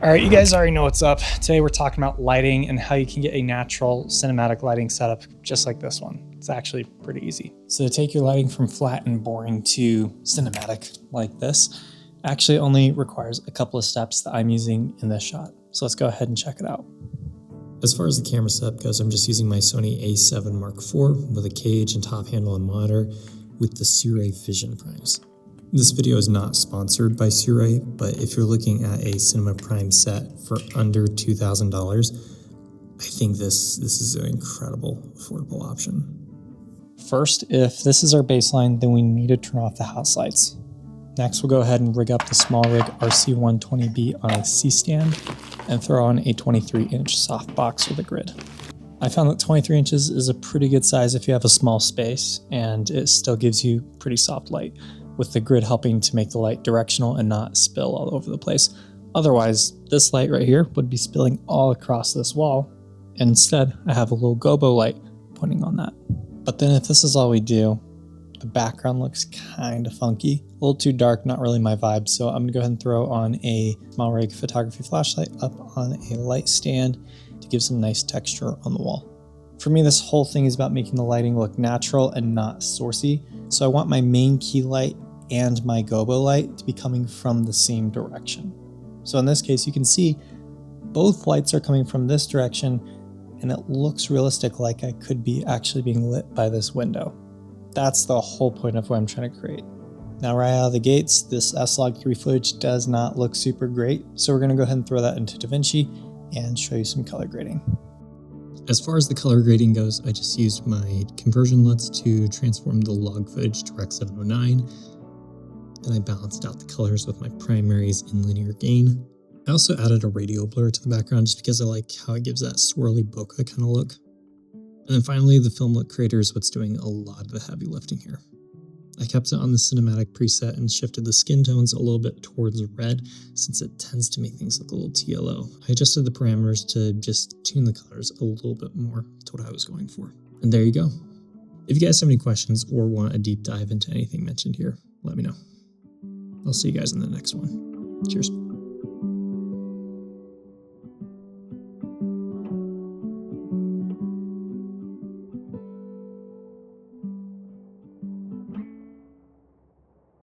All right, you guys already know what's up. Today we're talking about lighting and how you can get a natural cinematic lighting setup just like this one. It's actually pretty easy. So to take your lighting from flat and boring to cinematic like this actually only requires a couple of steps that I'm using in this shot. So let's go ahead and check it out. As far as the camera setup goes, I'm just using my Sony a7 Mark IV with a cage and top handle and monitor with the Sirui Vision Primes. This video is not sponsored by Sirui, but if you're looking at a Cinema Prime set for under $2,000, I think this is an incredible affordable option. First, if this is our baseline, then we need to turn off the house lights. Next, we'll go ahead and rig up the SmallRig RC120B on a C-stand and throw on a 23-inch softbox with a grid. I found that 23 inches is a pretty good size if you have a small space, and it still gives you pretty soft light, with the grid helping to make the light directional and not spill all over the place. Otherwise, this light right here would be spilling all across this wall, and instead I have a little gobo light pointing on that. But then if this is all we do, the background looks kind of funky. A little too dark, not really my vibe, so I'm gonna go ahead and throw on a SmallRig photography flashlight up on a light stand to give some nice texture on the wall. For me, this whole thing is about making the lighting look natural and not sourcey, so I want my main key light and my gobo light to be coming from the same direction. So in this case, you can see both lights are coming from this direction, and it looks realistic, like I could be actually being lit by this window. That's the whole point of what I'm trying to create. Now, right out of the gates, this S-Log3 footage does not look super great, so we're going to go ahead and throw that into DaVinci and show you some color grading. As far as the color grading goes, I just used my conversion LUTs to transform the log footage to Rec 709. Then I balanced out the colors with my primaries in linear gain. I also added a radio blur to the background just because I like how it gives that swirly bokeh kind of look. And then finally, the Film LUT creator is what's doing a lot of the heavy lifting here. I kept it on the cinematic preset and shifted the skin tones a little bit towards red since it tends to make things look a little TLO. I adjusted the parameters to just tune the colors a little bit more to what I was going for. And there you go. If you guys have any questions or want a deep dive into anything mentioned here, let me know. I'll see you guys in the next one. Cheers.